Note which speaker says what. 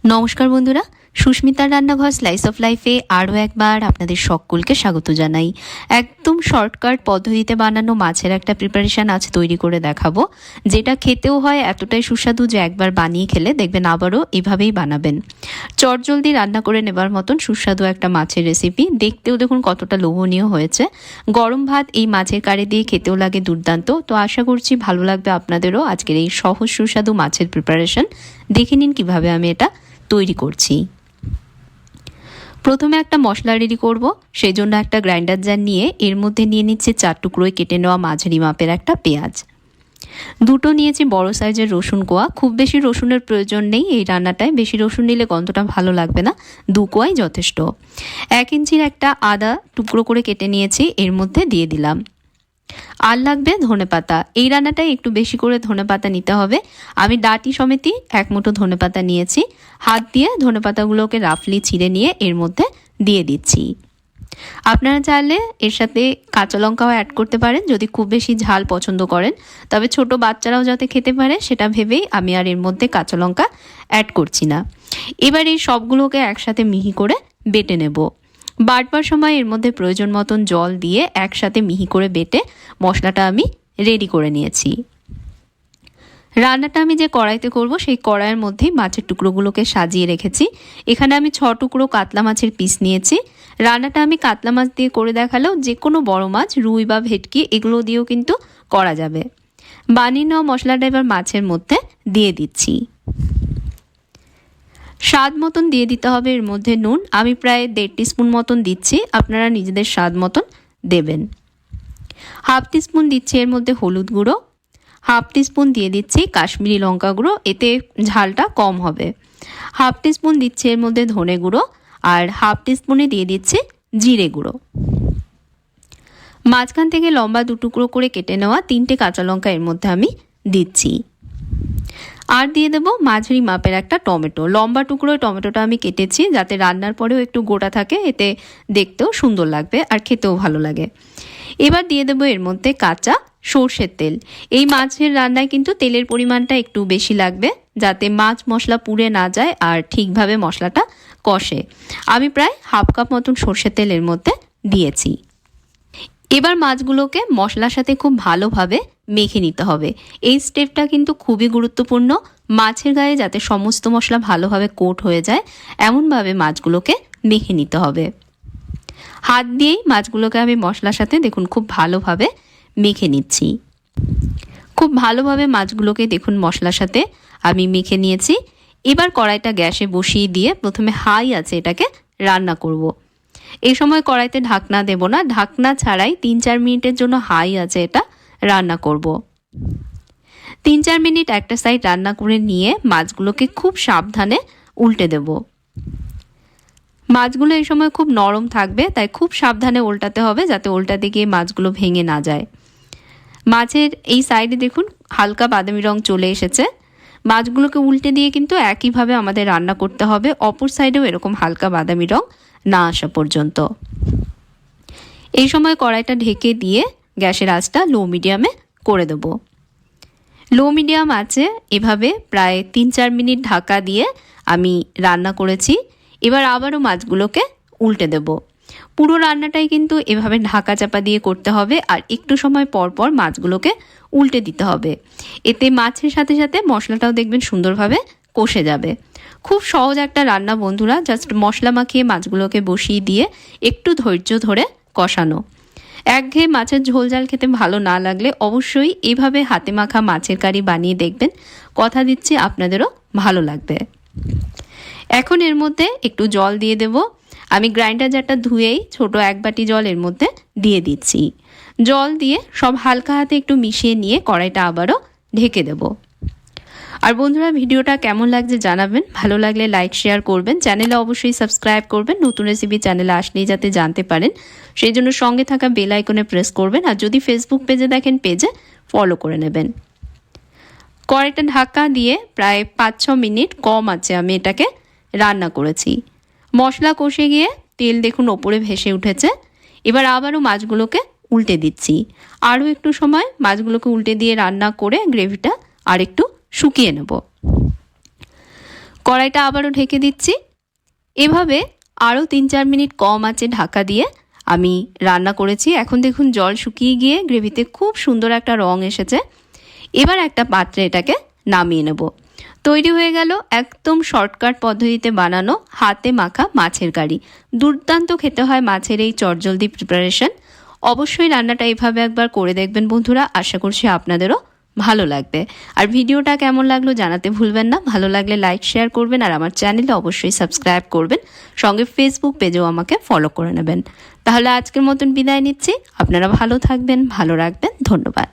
Speaker 1: নমস্কার বন্ধুরা, সুস্মিতার রান্নাঘর স্লাইস অফ লাইফে আরও একবার আপনাদের সকলকে স্বাগত জানাই। একদম শর্টকাট পদ্ধতিতে বানানো মাছের একটা প্রিপারেশান আজ তৈরি করে দেখাবো, যেটা খেতেও হয় এতটাই সুস্বাদু যে একবার বানিয়ে খেলে দেখবেন আবারও এভাবেই বানাবেন। চটজলদি রান্না করে নেবার মতন সুস্বাদু একটা মাছের রেসিপি, দেখতেও দেখুন কতটা লোভনীয় হয়েছে। গরম ভাত এই মাছের কারি দিয়ে খেতেও লাগে দুর্দান্ত। তো আশা করছি ভালো লাগবে আপনাদেরও আজকের এই সহজ সুস্বাদু মাছের প্রিপারেশান। দেখে নিন কীভাবে আমি এটা তৈরি করছি। প্রথমে একটা মশলা রেডি করব, সেই জন্য একটা গ্রাইন্ডার জার নিয়ে এর মধ্যে নিয়ে নিচ্ছে 4 টুকরোয় কেটে নেওয়া মাঝারি মাপের একটা পেঁয়াজ, দুটো নিয়েছি বড় সাইজের রসুন কোয়া। খুব বেশি রসুনের প্রয়োজন নেই এই রান্নাটায়, বেশি রসুন নিলে গন্ধটা ভালো লাগবে না, 2 কোয়াই যথেষ্ট। 1 ইঞ্চির একটা আদা টুকরো করে কেটে নিয়েছি, এর মধ্যে দিয়ে দিলাম। আর লাগবে ধনেপাতা, এই রান্নাটায় একটু বেশি করে ধনেপাতা নিতে হবে। আমি ডাঁটি সমেতই 1 মুঠো ধনেপাতা নিয়েছি, হাত দিয়ে ধনেপাতাগুলোকে রাফলি ছিঁড়ে নিয়ে এর মধ্যে দিয়ে দিচ্ছি। আপনারা চাইলে এর সাথে কাঁচা লঙ্কাও অ্যাড করতে পারেন যদি খুব বেশি ঝাল পছন্দ করেন, তবে ছোট বাচ্চারাও যাতে খেতে পারে সেটা ভেবেই আমি আর এর মধ্যে কাঁচা লঙ্কা অ্যাড করছি না। এবার এই সবগুলোকে একসাথে মিহি করে বেটে নেব। বাটবার সময় এর মধ্যে প্রয়োজন মতন জল দিয়ে একসাথে মিহি করে বেটে মশলাটা আমি রেডি করে নিয়েছি। রান্নাটা আমি যে কড়াইতে করব সেই কড়াইয়ের মধ্যেই মাছের টুকরোগুলোকে সাজিয়ে রেখেছি। এখানে আমি 6 টুকরো কাতলা মাছের পিস নিয়েছি। রান্নাটা আমি কাতলা মাছ দিয়ে করে দেখালেও যে কোনো বড় মাছ, রুই বা ভেটকি এগুলো দিয়েও কিন্তু করা যাবে। বানিয়ে নেওয়া মশলাটা এবার মাছের মধ্যে দিয়ে দিচ্ছি। স্বাদ মতন দিয়ে দিতে হবে এর মধ্যে নুন, আমি প্রায় 1.5 টিস্পুন মতন দিচ্ছি, আপনারা নিজেদের স্বাদ মতন দেবেন। 1/2 টিস্পুন দিচ্ছি এর মধ্যে হলুদ গুঁড়ো, 1/2 টিস্পুন দিয়ে দিচ্ছি কাশ্মীরি লঙ্কা গুঁড়ো, এতে ঝালটা কম হবে। 1/2 টিস্পুন দিচ্ছি এর মধ্যে ধনে গুঁড়ো, আর 1/2 টিস্পুনে দিয়ে দিচ্ছি জিরে গুঁড়ো। মাঝখান থেকে লম্বা 2 টুকরো করে কেটে নেওয়া 3টে কাঁচা লঙ্কা এর মধ্যে আমি দিচ্ছি। আর দিয়ে দেবো মাঝারি মাপের একটা টমেটো, লম্বা টুকরোয় টমেটোটা আমি কেটেছি যাতে রান্নার পরেও একটু গোটা থাকে, এতে দেখতেও সুন্দর লাগবে আর খেতেও ভালো লাগে। এবার দিয়ে দেবো এর মধ্যে কাঁচা সর্ষের তেল। এই মাছের রান্নায় কিন্তু তেলের পরিমাণটা একটু বেশি লাগবে, যাতে মাছ মশলা পুড়ে না যায় আর ঠিকভাবে মশলাটা কষে। আমি প্রায় 1/2 কাপ মতন সর্ষের তেল এর মধ্যে দিয়েছি। এবার মাছগুলোকে মশলার সাথে খুব ভালোভাবে মেখে নিতে হবে। এই স্টেপটা কিন্তু খুবই গুরুত্বপূর্ণ, মাছের গায়ে যাতে সমস্ত মশলা ভালোভাবে কোট হয়ে যায় এমনভাবে মাছগুলোকে মেখে নিতে হবে। হাত দিয়েই মাছগুলোকে আমি মশলার সাথে দেখুন খুব ভালোভাবে মেখে নিচ্ছি। খুব ভালোভাবে মাছগুলোকে দেখুন মশলার সাথে আমি মেখে নিয়েছি। এবার কড়াইটা গ্যাসে বসিয়ে দিয়ে প্রথমে হাই আছে এটাকে রান্না করব। এই সময় কড়াইতে ঢাকনা দেব না, ঢাকনা ছাড়াই 3-4 মিনিটের জন্য হাই আছে এটা রান্না করব। 3-4 মিনিট একটা সাইড রান্না করে নিয়ে মাছগুলোকে খুব সাবধানে উল্টে দেব। মাছগুলো এই সময় খুব নরম থাকবে, তাই খুব সাবধানে উল্টাতে হবে যাতে উল্টাতে গিয়ে মাছগুলো ভেঙে না যায়। মাছের এই সাইডে দেখুন হালকা বাদামি রং চলে এসেছে। মাছগুলোকে উল্টে দিয়ে কিন্তু একইভাবে আমাদের রান্না করতে হবে, অপর সাইডেও এরকম হালকা বাদামি রং না আসা পর্যন্ত। এই সময় কড়াইটা ঢেকে দিয়ে গ্যাসের আঁচটা লো মিডিয়ামে করে দেব। লো মিডিয়াম আছে এভাবে প্রায় 3-4 মিনিট ঢাকা দিয়ে আমি রান্না করেছি। এবার আবারও মাছগুলোকে উল্টে দেব। পুরো রান্নাটাই কিন্তু এভাবে ঢাকা চাপা দিয়ে করতে হবে, আর একটু সময় পর পর মাছগুলোকে উল্টে দিতে হবে, এতে মাছের সাথে সাথে মশলাটাও দেখবেন সুন্দরভাবে কষে যাবে। খুব সহজ একটা রান্না বন্ধুরা, জাস্ট মশলা মাখিয়ে মাছগুলোকে বসিয়ে দিয়ে একটু ধৈর্য ধরে কষানো। একঘেয়ে মাছের ঝোল ঝাল খেতে ভালো না লাগলে অবশ্যই এইভাবে হাতে মাখা মাছের কারি বানিয়ে দেখবেন, কথা দিচ্ছি আপনাদেরও ভালো লাগবে। এখন এর মধ্যে একটু জল দিয়ে দেব। আমি গ্রাইন্ডার জারটা ধুয়েই ছোট 1 বাটি জল এর মধ্যে দিয়ে দিচ্ছি। জল দিয়ে সব হালকা হাতে একটু মিশিয়ে নিয়ে কড়াইটা আবারও ঢেকে দেব। আর বন্ধুরা ভিডিওটা কেমন লাগছে জানাবেন, ভালো লাগলে লাইক শেয়ার করবেন, চ্যানেলে অবশ্যই সাবস্ক্রাইব করবেন, নতুন রেসিপি চ্যানেলে আসলেই যাতে জানতে পারেন সেই জন্য সঙ্গে থাকা বেল আইকনে প্রেস করবেন, আর যদি ফেসবুক পেজে দেখেন পেজে ফলো করে নেবেন। কড়াইটা ঢাকা দিয়ে প্রায় 5-6 মিনিট কম আছে আমি এটাকে রান্না করেছি। মশলা কষে গিয়ে তেল দেখুন ওপরে ভেসে উঠেছে। এবার আবারও মাছগুলোকে উল্টে দিচ্ছি। আরও একটু সময় মাছগুলোকে উল্টে দিয়ে রান্না করে গ্রেভিটা আর একটু শুকিয়ে নেব। কড়াইটা আবারও ঢেকে দিচ্ছি। এভাবে আরও 3-4 মিনিট কম আঁচে ঢাকা দিয়ে আমি রান্না করেছি। এখন দেখুন জল শুকিয়ে গিয়ে গ্রেভিতে খুব সুন্দর একটা রং এসেছে। এবার একটা পাত্রে এটাকে নামিয়ে নেব। তৈরি হয়ে গেল একদম শর্টকাট পদ্ধতিতে বানানো হাতে মাখা মাছের কারি। দুর্দান্ত খেতে হয় মাছের এই চটজলদি প্রিপারেশন। অবশ্যই রান্নাটা এইভাবে একবার করে দেখবেন বন্ধুরা, আশা করছি আপনাদেরও ভালো লাগবে। আর ভিডিওটা কেমন লাগলো জানাতে ভুলবেন না। ভালো লাগলে লাইক শেয়ার করবেন আর আমার চ্যানেলে অবশ্যই সাবস্ক্রাইব করবেন, সঙ্গে ফেসবুক পেজেও আমাকে ফলো করে নেবেন। তাহলে আজকের মতন বিদায় নিচ্ছি। আপনারা ভালো থাকবেন, ভালো রাখবেন। ধন্যবাদ।